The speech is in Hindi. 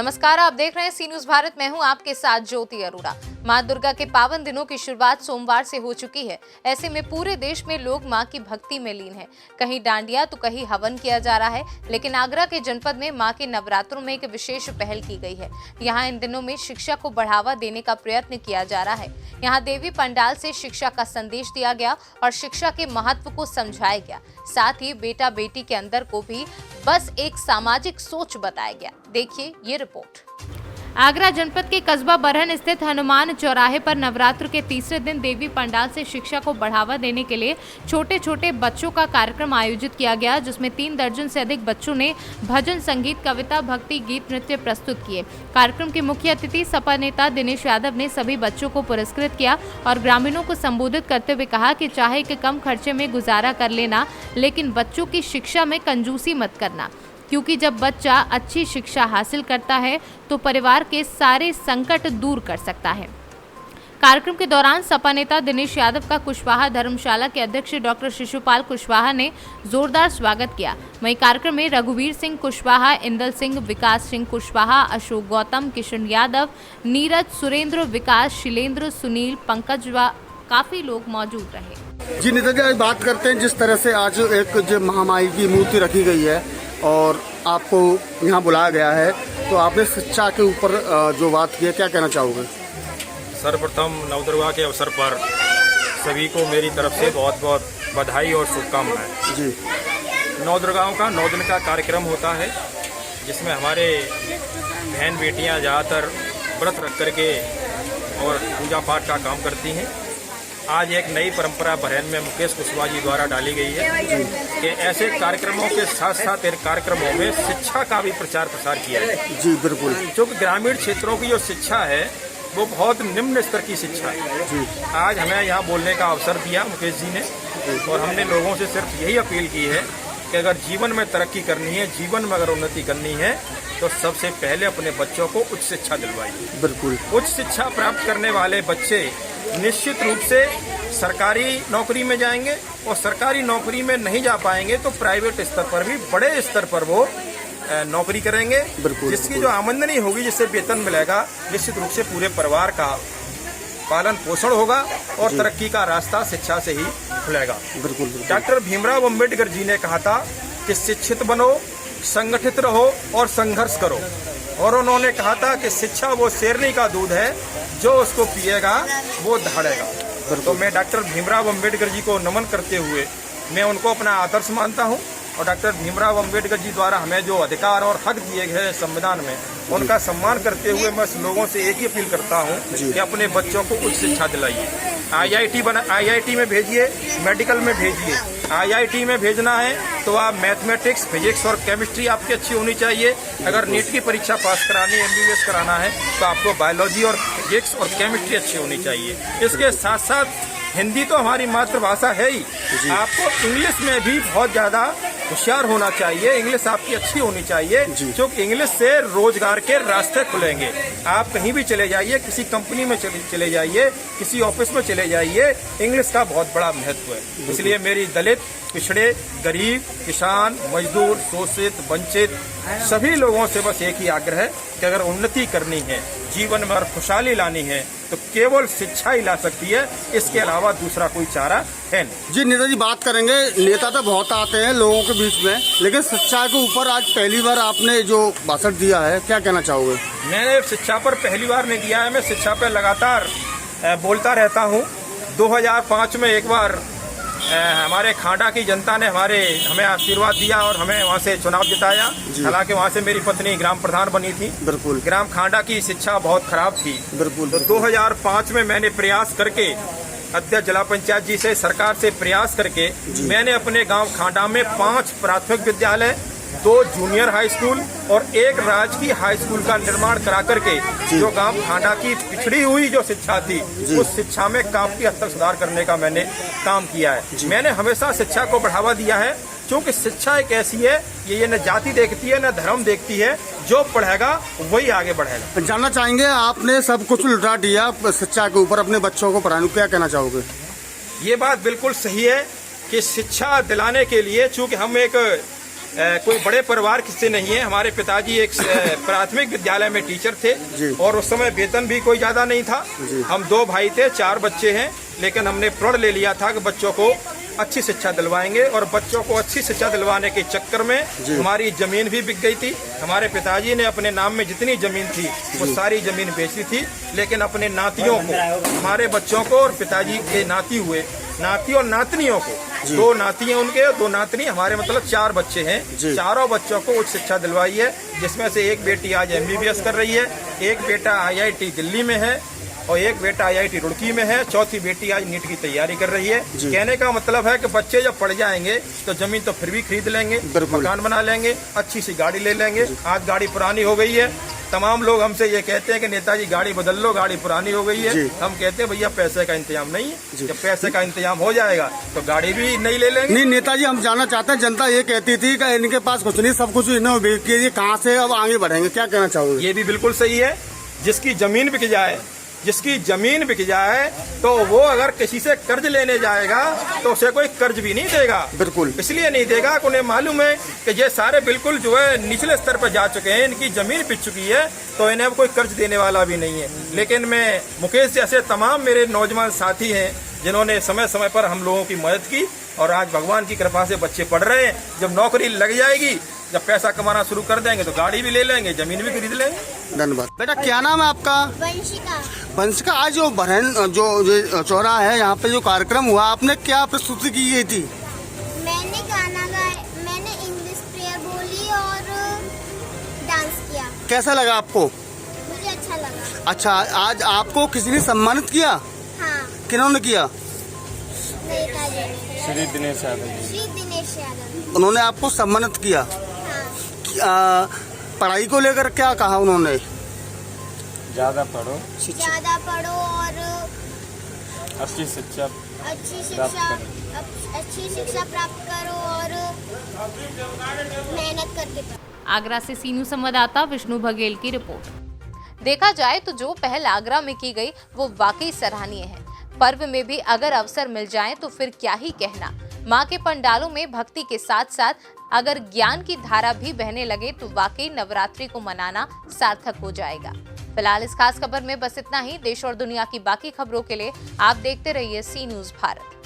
नमस्कार, आप देख रहे हैं सी न्यूज भारत। मैं हूं आपके साथ ज्योति अरोड़ा। मां दुर्गा के पावन दिनों की शुरुआत सोमवार से हो चुकी है। ऐसे में पूरे देश में लोग मां की भक्ति में लीन हैं। कहीं डांडिया तो कहीं हवन किया जा रहा है, लेकिन आगरा के जनपद में मां के नवरात्रों में एक विशेष पहल की गई है। यहाँ इन दिनों में शिक्षा को बढ़ावा देने का प्रयत्न किया जा रहा है। यहाँ देवी पंडाल से शिक्षा का संदेश दिया गया और शिक्षा के महत्व को समझाया गया। साथ ही बेटा बेटी के अंदर को भी बस एक सामाजिक सोच बताया गया। देखिए ये रिपोर्ट। आगरा जनपद के कस्बा बरहन स्थित हनुमान चौराहे पर नवरात्र के तीसरे दिन देवी पंडाल से शिक्षा को बढ़ावा देने के लिए छोटे छोटे बच्चों का कार्यक्रम आयोजित किया गया, जिसमें 3 दर्जन से अधिक बच्चों ने भजन, संगीत, कविता, भक्ति गीत, नृत्य प्रस्तुत किए। कार्यक्रम के मुख्य अतिथि सपा नेता दिनेश यादव ने सभी बच्चों को पुरस्कृत किया और ग्रामीणों को संबोधित करते हुए कहा कि चाहे कि कम खर्चे में गुजारा कर लेना, लेकिन बच्चों की शिक्षा में कंजूसी मत करना, क्योंकि जब बच्चा अच्छी शिक्षा हासिल करता है तो परिवार के सारे संकट दूर कर सकता है। कार्यक्रम के दौरान सपा नेता दिनेश यादव का कुशवाहा धर्मशाला के अध्यक्ष डॉक्टर शिशुपाल कुशवाहा ने जोरदार स्वागत किया। वहीं कार्यक्रम में रघुवीर सिंह कुशवाहा, इंदल सिंह, विकास सिंह कुशवाहा, अशोक गौतम, किशन यादव, नीरज, सुरेंद्र, विकास, शिलेंद्र, सुनील, पंकज व काफी लोग मौजूद रहे। जी नेता जी, आज बात करते हैं जिस तरह से आज एक जो महामाई की मूर्ति रखी गई है और आपको यहाँ बुलाया गया है, तो आपने शिक्षा के ऊपर जो बात की है, क्या कहना चाहोगे? सर्वप्रथम नवदुर्गा के अवसर पर सभी को मेरी तरफ से बहुत बहुत बधाई और शुभकामनाएं। जी, नवदुर्गाओं का 9 दिन का कार्यक्रम होता है, जिसमें हमारे बहन बेटियां ज़्यादातर व्रत रख करके और पूजा पाठ का काम करती हैं। आज एक नई परंपरा बरहन में मुकेश कुशवाहा जी द्वारा डाली गई है कि ऐसे कार्यक्रमों के साथ साथ इन कार्यक्रमों में शिक्षा का भी प्रचार प्रसार किया जाए। जी बिल्कुल। क्योंकि ग्रामीण क्षेत्रों की जो शिक्षा है वो बहुत निम्न स्तर की शिक्षा है। जी, आज हमें यहाँ बोलने का अवसर दिया मुकेश जी ने, और हमने लोगों से सिर्फ यही अपील की है कि अगर जीवन में तरक्की करनी है, जीवन में अगर उन्नति करनी है, तो सबसे पहले अपने बच्चों को उच्च शिक्षा दिलवाइए। बिल्कुल। उच्च शिक्षा प्राप्त करने वाले बच्चे निश्चित रूप से सरकारी नौकरी में जाएंगे, और सरकारी नौकरी में नहीं जा पाएंगे तो प्राइवेट स्तर पर भी बड़े स्तर पर वो नौकरी करेंगे, जिसकी जो आमदनी होगी, जिससे वेतन मिलेगा, निश्चित रूप से पूरे परिवार का पालन पोषण होगा और तरक्की का रास्ता शिक्षा से ही खुलेगा। बिल्कुल। डॉक्टर भीमराव अम्बेडकर जी ने कहा था कि शिक्षित बनो, संगठित रहो और संघर्ष करो, और उन्होंने कहा था कि शिक्षा वो शेरनी का दूध है, जो उसको पिएगा वो दहाड़ेगा। तो मैं डॉक्टर भीमराव अम्बेडकर जी को नमन करते हुए मैं उनको अपना आदर्श मानता हूँ, और डॉक्टर भीमराव अम्बेडकर जी द्वारा हमें जो अधिकार और हक दिए गए हैं संविधान में, उनका सम्मान करते हुए मैं लोगों से एक ही अपील करता हूँ कि अपने बच्चों को उच्च शिक्षा दिलाइए। IIT में भेजिए, मेडिकल में भेजिए। IIT में भेजना है तो आप मैथमेटिक्स, फिजिक्स और केमिस्ट्री आपकी अच्छी होनी चाहिए। अगर नीट की परीक्षा पास करानी है, MBBS कराना है, तो आपको बायोलॉजी और फिजिक्स और केमिस्ट्री अच्छी होनी चाहिए। इसके साथ साथ हिंदी तो हमारी मातृभाषा है ही, आपको इंग्लिश में भी बहुत ज़्यादा होशियार होना चाहिए। इंग्लिश आपकी अच्छी होनी चाहिए, क्योंकि इंग्लिश से रोजगार के रास्ते खुलेंगे। आप कहीं भी चले जाइए, किसी कंपनी में चले जाइए, किसी ऑफिस में चले जाइए, इंग्लिश का बहुत बड़ा महत्व है। इसलिए मेरी दलित, पिछड़े, गरीब, किसान, मजदूर, शोषित, वंचित सभी लोगों से बस एक ही आग्रह है कि अगर उन्नति करनी है, जीवन में अगर खुशहाली लानी है, तो केवल शिक्षा ही ला सकती है। इसके अलावा दूसरा कोई चारा है नहीं। जी नेता जी, बात करेंगे, नेता तो बहुत आते हैं लोगों के बीच में, लेकिन शिक्षा के ऊपर आज पहली बार आपने जो भाषण दिया है, क्या कहना चाहोगे? मैंने शिक्षा पर पहली बार नहीं दिया है, मैं शिक्षा पर लगातार बोलता रहता हूँ। 2005 में एक बार हमारे खांडा की जनता ने हमें आशीर्वाद दिया और हमें वहाँ से चुनाव जिताया। हालांकि वहाँ से मेरी पत्नी ग्राम प्रधान बनी थी। बिल्कुल। ग्राम खांडा की शिक्षा बहुत खराब थी। बिल्कुल। तो 2005 में मैंने प्रयास करके अध्यक्ष जिला पंचायत जी से, सरकार से प्रयास करके मैंने अपने गांव खांडा में 5 प्राथमिक विद्यालय, 2 जूनियर हाई स्कूल और 1 राजकीय हाई स्कूल का निर्माण करा करके जो गांव खांडा की पिछड़ी हुई जो शिक्षा थी, उस शिक्षा में काफी हद तक सुधार करने का मैंने काम किया है। मैंने हमेशा शिक्षा को बढ़ावा दिया है, क्योंकि शिक्षा एक ऐसी है, ये न जाति देखती है न धर्म देखती है, जो पढ़ेगा वही आगे बढ़ेगा। जानना चाहेंगे, आपने सब कुछ लुटा दिया शिक्षा के ऊपर, अपने बच्चों को पढ़ाने, क्या कहना चाहोगे? ये बात बिल्कुल सही है कि शिक्षा दिलाने के लिए, चूंकि हम एक कोई बड़े परिवार से नहीं है। हमारे पिताजी एक प्राथमिक विद्यालय में टीचर थे और उस समय वेतन भी कोई ज़्यादा नहीं था। हम 2 भाई थे, 4 बच्चे हैं, लेकिन हमने प्रण ले लिया था कि बच्चों को अच्छी शिक्षा दिलवाएंगे और बच्चों को अच्छी शिक्षा दिलवाने के चक्कर में हमारी ज़मीन भी बिक गई थी। हमारे पिताजी ने अपने नाम में जितनी ज़मीन थी वो सारी ज़मीन बेच दी थी, लेकिन अपने नातियों को, हमारे बच्चों को और पिताजी के नाती हुए नाती और नातनियों को, 2 नाती हैं उनके, 2 नातनी, हमारे मतलब 4 बच्चे हैं, चारों बच्चों को उच्च शिक्षा दिलवाई है, जिसमें से एक बेटी आज MBBS कर रही है, एक बेटा IIT दिल्ली में है और एक बेटा IIT रुड़की में है, चौथी बेटी आज नीट की तैयारी कर रही है। कहने का मतलब है कि बच्चे जब पढ़ जाएंगे तो जमीन तो फिर भी खरीद लेंगे, मकान बना लेंगे, अच्छी सी गाड़ी ले लेंगे। आज गाड़ी पुरानी हो गई है, तमाम लोग हमसे ये कहते हैं कि नेताजी गाड़ी बदल लो, गाड़ी पुरानी हो गई है। हम कहते हैं भैया पैसे का इंतजाम नहीं है, जब पैसे का इंतजाम हो जाएगा तो गाड़ी भी नहीं ले लेंगे। नहीं नेताजी, हम जानना चाहते हैं, जनता ये कहती थी कि इनके पास कुछ नहीं, सब कुछ इन्होंने बेच के ये कहाँ से अब आगे बढ़ेंगे, क्या कहना चाहोगे? ये भी बिल्कुल सही है। जिसकी जमीन बिक जाए, जिसकी जमीन बिक जाए तो वो अगर किसी से कर्ज लेने जाएगा तो उसे कोई कर्ज भी नहीं देगा। बिल्कुल इसलिए नहीं देगा कि उन्हें मालूम है कि ये सारे बिल्कुल जो है निचले स्तर पर जा चुके हैं, इनकी जमीन बिक चुकी है, तो इन्हें कोई कर्ज देने वाला भी नहीं है। लेकिन मैं मुकेश जैसे तमाम मेरे नौजवान साथी हैं जिन्होंने समय समय पर हम लोगों की मदद की और आज भगवान की कृपा से बच्चे पढ़ रहे हैं। जब नौकरी लग जाएगी, जब पैसा कमाना शुरू कर देंगे तो गाड़ी भी ले लेंगे, जमीन भी खरीद लेंगे। धन्यवाद। बेटा क्या नाम है आपका? वंशिका। वंशिका, आज जो बहन जो चौराहा है यहाँ पे जो कार्यक्रम हुआ, आपने क्या प्रस्तुति की गई थी? मैंने गाना गाया, मैंने इंग्लिश प्रेयर बोली और डांस किया। कैसा लगा आपको? मुझे अच्छा लगा। अच्छा, आज आपको किसी ने सम्मानित किया? हाँ। किन्होंने किया? नेताजी ने। श्री दिनेश यादव। श्री दिनेश यादव। उन्होंने आपको सम्मानित किया। हाँ। पढ़ाई को लेकर क्या कहा उन्होंने? ज्यादा पढ़ो और अच्छी शिक्षा प्राप्त करो और मेहनत करके पढ़ो। आगरा से सी न्यूज़ संवाददाता विष्णु बघेल की रिपोर्ट। देखा जाए तो जो पहल आगरा में की गई वो वाकई सराहनीय है। पर्व में भी अगर अवसर मिल जाए तो फिर क्या ही कहना। माँ के पंडालों में भक्ति के साथ साथ अगर ज्ञान की धारा भी बहने लगे तो वाकई नवरात्रि को मनाना सार्थक हो जाएगा। फिलहाल इस खास खबर में बस इतना ही। देश और दुनिया की बाकी खबरों के लिए आप देखते रहिए सी न्यूज़ भारत।